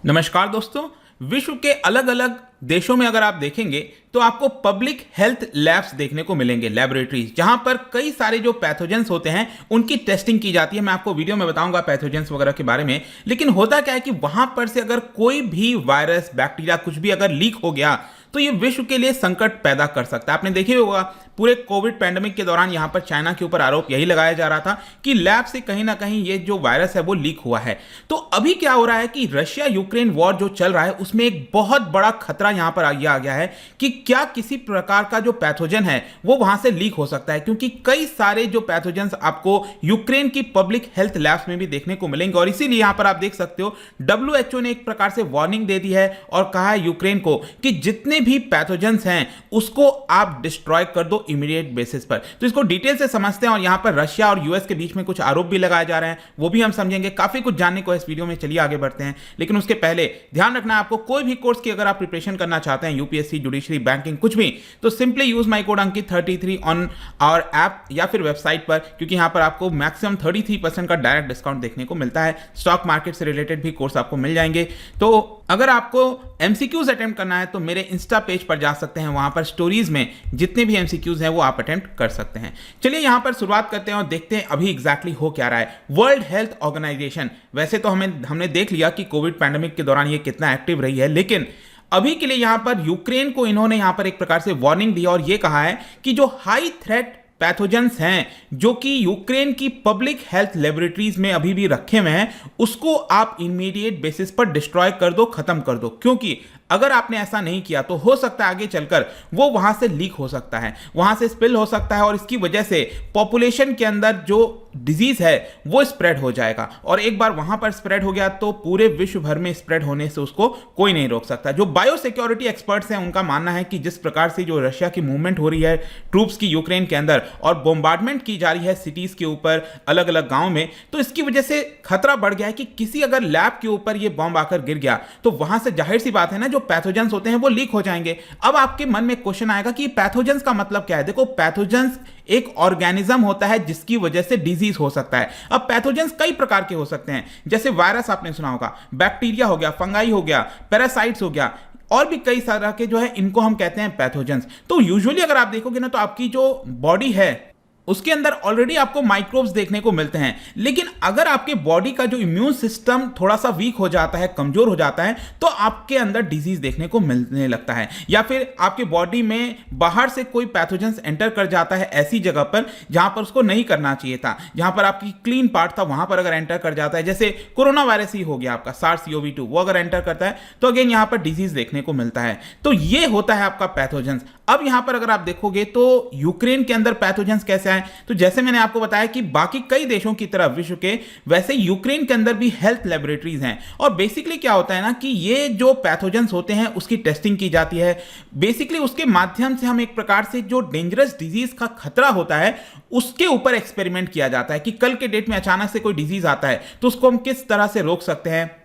नमस्कार दोस्तों। विश्व के अलग अलग देशों में अगर आप देखेंगे तो आपको पब्लिक हेल्थ लैब्स देखने को मिलेंगे, लैबोरेटरीज, जहां पर कई सारे जो पैथोजेंस होते हैं उनकी टेस्टिंग की जाती है। मैं आपको वीडियो में बताऊंगा पैथोजेंस वगैरह के बारे में। लेकिन होता क्या है कि वहां पर से अगर कोई भी वायरस, बैक्टीरिया, कुछ भी अगर लीक हो गया तो ये विश्व के लिए संकट पैदा कर सकता है। आपने देखे होगा पूरे कोविड पैंडेमिक के दौरान यहां पर चाइना के ऊपर आरोप यही लगाया जा रहा था कि लैब से कहीं ना कहीं ये जो वायरस है वो लीक हुआ है। तो अभी क्या हो रहा है कि रशिया यूक्रेन वॉर जो चल रहा है उसमें एक बहुत बड़ा खतरा यहां पर आ गया है कि क्या किसी प्रकार का जो पैथोजन है वो वहां से लीक हो सकता है, क्योंकि कई सारे जो पैथोजेंस आपको यूक्रेन की पब्लिक हेल्थ लैब्स में भी देखने को मिलेंगे। और इसीलिए यहां पर आप देख सकते हो WHO ने एक प्रकार से वार्निंग दे दी है और कहा है यूक्रेन को कि जितने भी पैथोजेंस हैं उसको आप डिस्ट्रॉय कर दो इमीडिएट बेसिस पर। तो इसको डिटेल से समझते हैं और यहां पर रशिया और यूएस के बीच में कुछ आरोप भी लगाए जा रहे हैं, वो भी हम समझेंगे। काफी कुछ जानने को इस वीडियो में, चलिए आगे बढ़ते हैं। लेकिन उसके पहले ध्यान रखना है आपको, कोई भी कोर्स की अगर आप प्रिपरेशन करना चाहते हैं, यूपीएससी, जुडिशरी, बैंकिंग, कुछ भी, तो simply use my code Ankit 33 on our app या फिर वेबसाइट पर, क्योंकि यहां पर आपको मैक्सिमम 33% का डायरेक्ट डिस्काउंट देखने को मिलता है। स्टॉक मार्केट से रिलेटेड भी कोर्स आपको मिल जाएंगे। तो अगर आपको एमसीक्यूज अटेम्प्ट करना है तो मेरे इंस्टा पेज पर जा सकते हैं, वहां पर स्टोरीज में जितने भी एमसीक्यूज हैं वो आप अटेम्प्ट कर सकते हैं। चलिए यहां पर शुरुआत करते हैं और देखते हैं अभी एग्जैक्टली हो क्या रहा है। वर्ल्ड हेल्थ ऑर्गेनाइजेशन, वैसे तो हमने देख लिया कि कोविड पैंडेमिक के दौरान ये कितना एक्टिव रही है, लेकिन अभी के लिए यहां पर यूक्रेन को इन्होंने यहां पर एक प्रकार से वार्निंग दी और यह कहा है कि जो हाई थ्रेट पैथोजेंस हैं जो कि यूक्रेन की पब्लिक हेल्थ लेबोरेटरीज में अभी भी रखे हुए हैं, उसको आप इमीडिएट बेसिस पर डिस्ट्रॉय कर दो, खत्म कर दो। क्योंकि अगर आपने ऐसा नहीं किया तो हो सकता है आगे चलकर वो वहां से लीक हो सकता है, वहां से स्पिल हो सकता है और इसकी वजह से पॉपुलेशन के अंदर जो डिजीज है वो स्प्रेड हो जाएगा। और एक बार वहां पर स्प्रेड हो गया तो पूरे विश्व भर में स्प्रेड होने से उसको कोई नहीं रोक सकता। जो बायोसिक्योरिटी एक्सपर्ट्स हैं उनका मानना है कि जिस प्रकार से जो रशिया की मूवमेंट हो रही है ट्रूप्स की यूक्रेन के अंदर और बोम्बार्डमेंट की जा रही है सिटीज के ऊपर, अलग अलग गांव में, तो इसकी वजह से खतरा बढ़ गया है कि किसी अगर लैब के ऊपर ये बॉम्ब आकर गिर गया तो वहां से जाहिर सी बात है ना, जो पैथोजेंस होते हैं वो लीक हो जाएंगे। अब आपके मन में क्वेश्चन आएगा कि पैथोजेंस का मतलब क्या है। देखो, पैथोजेंस एक ऑर्गेनिज्म होता है जिसकी वजह से डिजीज हो सकता है। अब पैथोजेंस कई प्रकार के हो सकते हैं, जैसे वायरस आपने सुना होगा, बैक्टीरिया हो गया, फंगाई हो गया, पैरासाइट्स हो गया, और भी कई सारा के जो है इनको हम कहते हैं पैथोजेंस। तो यूजुअली अगर आप देखोगे ना तो आपकी जो बॉडी है उसके अंदर ऑलरेडी आपको माइक्रोब्स देखने को मिलते हैं। लेकिन अगर आपके बॉडी का जो इम्यून सिस्टम थोड़ा सा वीक हो जाता है, कमजोर हो जाता है, तो आपके अंदर डिजीज देखने को मिलने लगता है। या फिर आपके बॉडी में बाहर से कोई पैथोजेंस एंटर कर जाता है ऐसी जगह पर जहां पर उसको नहीं करना चाहिए था, जहां पर आपकी क्लीन पार्ट था वहां पर अगर एंटर कर जाता है, जैसे कोरोना वायरस ही हो गया आपका SARS-CoV-2, वो अगर एंटर करता है तो अगेन यहां पर डिजीज देखने को मिलता है। तो ये होता है आपका पैथोजेंस। अब यहां पर अगर आप देखोगे तो यूक्रेन के अंदर पैथोजेंस कैसे आए, तो जैसे मैंने आपको बताया कि बाकी कई देशों की तरह विश्व के, वैसे यूक्रेन के अंदर भी हेल्थ लेबोरेटरीज हैं। और बेसिकली क्या होता है ना कि ये जो पैथोजेंस होते हैं उसकी टेस्टिंग की जाती है। बेसिकली उसके माध्यम से हम एक प्रकार से जो डेंजरस डिजीज का खतरा होता है उसके ऊपर एक्सपेरिमेंट किया जाता है कि कल के डेट में अचानक से कोई डिजीज आता है तो उसको हम किस तरह से रोक सकते हैं।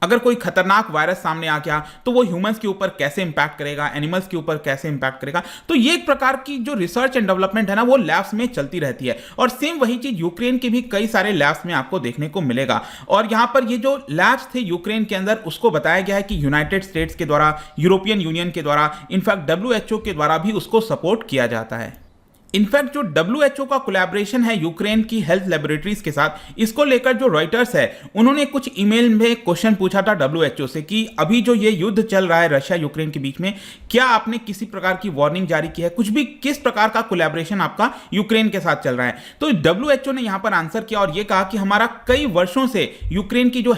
अगर कोई खतरनाक वायरस सामने आ गया तो वो ह्यूमंस के ऊपर कैसे इंपैक्ट करेगा, एनिमल्स के ऊपर कैसे इंपैक्ट करेगा। तो ये एक प्रकार की जो रिसर्च एंड डेवलपमेंट है ना वो लैब्स में चलती रहती है। और सेम वही चीज यूक्रेन के भी कई सारे लैब्स में आपको देखने को मिलेगा। और यहां पर ये जो लैब्स थे यूक्रेन के अंदर उसको बताया गया है कि यूनाइटेड स्टेट्स के द्वारा, यूरोपियन यूनियन के द्वारा, इनफैक्ट WHO के द्वारा भी उसको सपोर्ट किया जाता है। इनफैक्ट जो WHO का कोलैबोरेशन है यूक्रेन की हेल्थ लेबोरेटरीज के साथ, इसको लेकर जो रॉयटर्स है उन्होंने कुछ ईमेल में क्वेश्चन पूछा था WHO से कि अभी जो ये युद्ध चल रहा है रशिया यूक्रेन के बीच में, क्या आपने किसी प्रकार की वार्निंग जारी की है, कुछ भी, किस प्रकार का कोलैबोरेशन आपका यूक्रेन के साथ चल रहा है। तो WHO ने यहां पर आंसर किया और यह कहा कि हमारा कई वर्षों से यूक्रेन की जो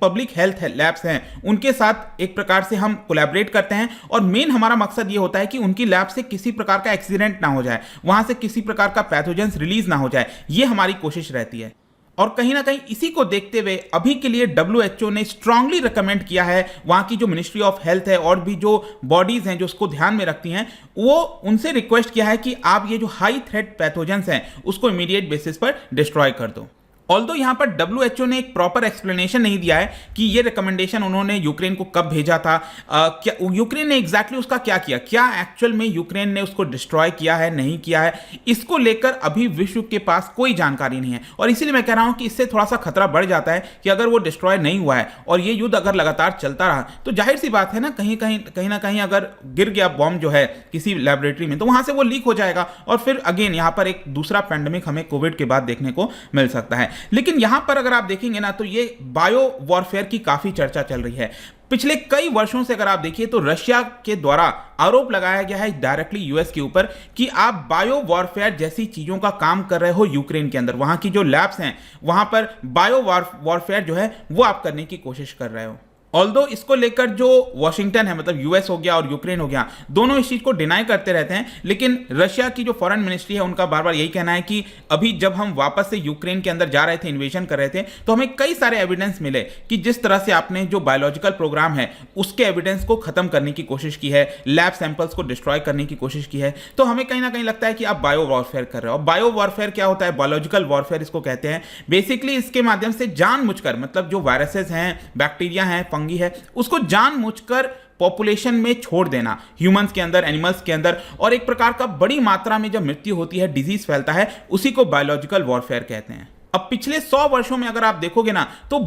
पब्लिक हेल्थ लैब्स हैं उनके साथ एक प्रकार से हम कोलैबोरेट करते हैं और मेन हमारा मकसद ये होता है कि उनकी लैब से किसी प्रकार का एक्सीडेंट ना हो जाए, वहां से किसी प्रकार का पैथोजेंस रिलीज ना हो जाए, ये हमारी कोशिश रहती है। और कहीं ना कहीं इसी को देखते हुए अभी के लिए WHO ने स्ट्रांगली रिकमेंड किया है, वहां की जो मिनिस्ट्री ऑफ हेल्थ है और भी जो बॉडीज हैं जो उसको ध्यान में रखती हैं, वो उनसे रिक्वेस्ट किया है कि आप ये जो हाई थ्रेट पैथोजेंस हैं उसको इमीडिएट बेसिस पर डिस्ट्रॉय कर दो। ऑल्दो यहां पर WHO ने एक प्रॉपर एक्सप्लेनेशन नहीं दिया है कि ये रिकमेंडेशन उन्होंने यूक्रेन को कब भेजा था, क्या यूक्रेन ने एग्जैक्टली उसका क्या किया, क्या एक्चुअल में यूक्रेन ने उसको डिस्ट्रॉय किया है नहीं किया है, इसको लेकर अभी विश्व के पास कोई जानकारी नहीं है। और इसीलिए मैं कह रहा हूं कि इससे थोड़ा सा खतरा बढ़ जाता है कि अगर वो डिस्ट्रॉय नहीं हुआ है और ये युद्ध अगर लगातार चलता रहा तो जाहिर सी बात है ना, कहीं ना कहीं अगर गिर गया बॉम्ब जो है किसी लैबोरेटरी में, तो वहां से वो लीक हो जाएगा और फिर अगेन यहां पर एक दूसरा पैंडेमिक हमें कोविड के बाद देखने को मिल सकता है। लेकिन यहां पर अगर आप देखेंगे ना, तो ये बायो वॉरफेयर की काफी चर्चा चल रही है। पिछले कई वर्षों से अगर आप देखिए तो रशिया के द्वारा आरोप लगाया गया है डायरेक्टली यूएस के ऊपर कि आप बायो वॉरफेयर जैसी चीजों का काम कर रहे हो यूक्रेन के अंदर, वहां की जो लैब्स हैं वहां पर बायो वॉरफेयर जो है वो आप करने की कोशिश कर रहे हो। ऑल्दो इसको लेकर जो वॉशिंगटन है, मतलब यूएस हो गया और यूक्रेन हो गया, दोनों इस चीज को डिनाई करते रहते हैं, लेकिन रशिया की जो फॉरेन मिनिस्ट्री है उनका बार बार यही कहना है कि अभी जब हम वापस से यूक्रेन के अंदर जा रहे थे, इन्वेजन कर रहे थे, तो हमें कई सारे एविडेंस मिले कि जिस तरह से आपने जो बायोलॉजिकल प्रोग्राम है उसके एविडेंस को खत्म करने की कोशिश की है, लैब सैंपल्स को डिस्ट्रॉय करने की कोशिश की है। तो हमें कहीं ना कहीं लगता है कि आप बायो वॉरफेयर कर रहे हो। बायो वॉरफेयर क्या होता है? बायोलॉजिकल वॉरफेयर इसको कहते हैं। बेसिकली इसके माध्यम से जानबूझकर, मतलब जो वायरसेस हैं, बैक्टीरिया हैं, फंगी है, उसको जानबूझकर पॉपुलेशन में छोड़ देना, ह्यूमंस के अंदर, एनिमल्स के अंदर, और एक प्रकार का बड़ी मात्रा में जब मृत्यु होती है, डिजीज फैलता है, उसी को बायोलॉजिकल वॉरफेयर कहते हैं। अब पिछले 100 वर्षों में अगर आप देखोगे ना, तो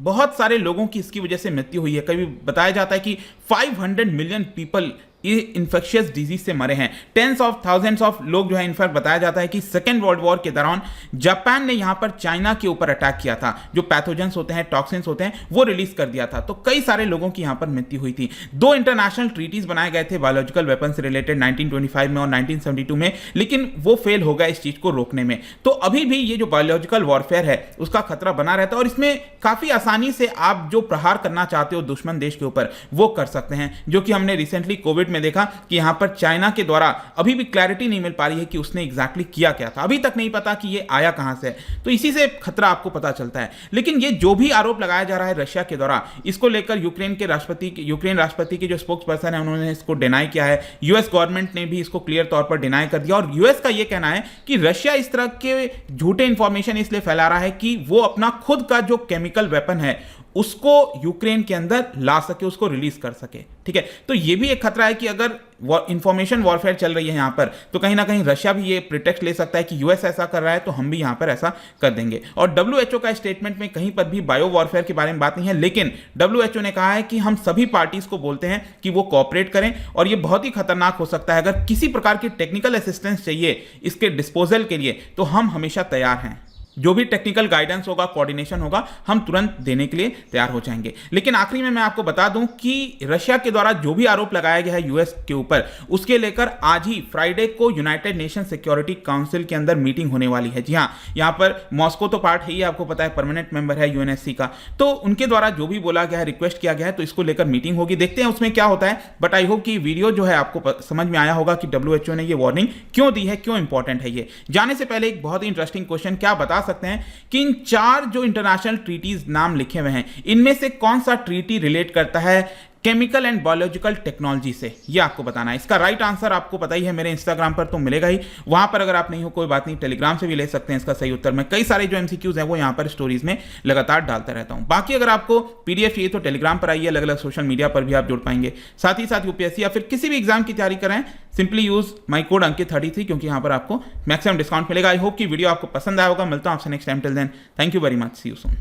बहुत सारे लोगों की इसकी वजह से मृत्यु हुई है। कभी बताया जाता है कि 500 मिलियन पीपल ये इन्फेक्शियस डिजीज से मरे हैं। टेंस ऑफ थाउजेंड्स ऑफ लोग जो है, इनफैक्ट बताया जाता है कि सेकेंड वर्ल्ड वॉर के दौरान जापान ने यहां पर चाइना के ऊपर अटैक किया था, जो पैथोजेंस होते हैं, टॉक्सिन्स होते हैं, वो रिलीज कर दिया था, तो कई सारे लोगों की यहां पर मृत्यु हुई थी। 2 इंटरनेशनल ट्रीटीज बनाए गए थे बायोलॉजिकल वेपन से रिलेटेड 1925 में और 1972 में, लेकिन वो फेल हो गया इस चीज को रोकने में। तो अभी भी ये जो बायोलॉजिकल वॉरफेयर है उसका खतरा बना रहता है और इसमें काफी आसानी से आप जो प्रहार करना चाहते हो दुश्मन देश के ऊपर वो कर सकते हैं, जो कि हमने रिसेंटली कोविड में देखा कि यहां पर चाइना के द्वारा अभी भी क्लैरिटी नहीं मिल पा रही है कि उसने एग्जैक्टली किया क्या था, अभी तक नहीं पता कि ये आया कहां से, तो इसी से खतरा आपको पता चलता है। लेकिन ये जो भी आरोप लगाया जा रहा है रशिया के द्वारा, इसको लेकर यूक्रेन राष्ट्रपति के जो स्पोक्स पर्सन है उन्होंने इसको डिनाई किया है। यूएस गवर्नमेंट ने भी इसको क्लियर तौर पर डिनाई कर दिया और यूएस का यह कहना है कि रशिया इस तरह के झूठे इंफॉर्मेशन इसलिए फैला रहा है कि वो अपना खुद का जो केमिकल वेपन है उसको यूक्रेन के अंदर ला सके, उसको रिलीज कर सके। ठीक है, तो ये भी एक खतरा है कि अगर इंफॉर्मेशन वॉरफेयर चल रही है यहां पर, तो कहीं ना कहीं रशिया भी ये प्रिटेक्ट ले सकता है कि यूएस ऐसा कर रहा है तो हम भी यहां पर ऐसा कर देंगे। और डब्ल्यूएचओ का स्टेटमेंट में कहीं पर भी बायो वॉरफेयर के बारे में बात नहीं है, लेकिन डब्ल्यूएचओ ने कहा है कि हम सभी पार्टीज को बोलते हैं कि वो कोऑपरेट करें और ये बहुत ही खतरनाक हो सकता है। अगर किसी प्रकार की टेक्निकल असिस्टेंस चाहिए इसके डिस्पोजल के लिए, तो हम हमेशा तैयार हैं। जो भी टेक्निकल गाइडेंस होगा, कोऑर्डिनेशन होगा, हम तुरंत देने के लिए तैयार हो जाएंगे। लेकिन आखिरी में मैं आपको बता दूं कि रशिया के द्वारा जो भी आरोप लगाया गया है यूएस के ऊपर, उसके लेकर आज ही फ्राइडे को यूनाइटेड नेशन सिक्योरिटी काउंसिल के अंदर मीटिंग होने वाली है। जी हाँ, यहां पर मॉस्को तो पार्ट है ही, आपको पता है, परमानेंट मेंबर है यूएनएससी का, तो उनके द्वारा जो भी बोला गया है, रिक्वेस्ट किया गया है, तो इसको लेकर मीटिंग होगी, देखते हैं उसमें क्या होता है। बट आई होप कि वीडियो जो है आपको समझ में आया होगा कि डब्ल्यूएचओ ने ये वार्निंग क्यों दी है, क्यों इंपॉर्टेंट है ये। जाने से पहले एक बहुत ही इंटरेस्टिंग क्वेश्चन, क्या बता सकते हैं कि इन 4 जो इंटरनेशनल ट्रीटीज नाम लिखे हुए हैं, इनमें से कौन सा ट्रीटी रिलेट करता है केमिकल एंड बायोलॉजिकल टेक्नोलॉजी से? ये आपको बताना है। इसका राइट आंसर आपको पता ही है, मेरे इंस्टाग्राम पर तो मिलेगा ही, वहां पर अगर आप नहीं हो कोई बात नहीं, टेलीग्राम से भी ले सकते हैं इसका सही उत्तर। मैं कई सारे जो एमसीक्यूज हैं वो यहां पर स्टोरीज में लगातार डालता रहता हूं। बाकी अगर आपको पीडीएफ चाहिए तो टेलीग्राम पर आइए, अलग अलग सोशल मीडिया पर भी आप जुड़ पाएंगे। साथ ही साथ यूपीएससी या फिर किसी भी एग्जाम की तैयारी करें, simply use my code Ankit 33, क्योंकि यहां पर आपको मैक्सिमम डिस्काउंट मिलेगा। आई होप कि वीडियो आपको पसंद आया होगा। मिलता हूं आपसे next time. Till then, thank you very much, see you soon.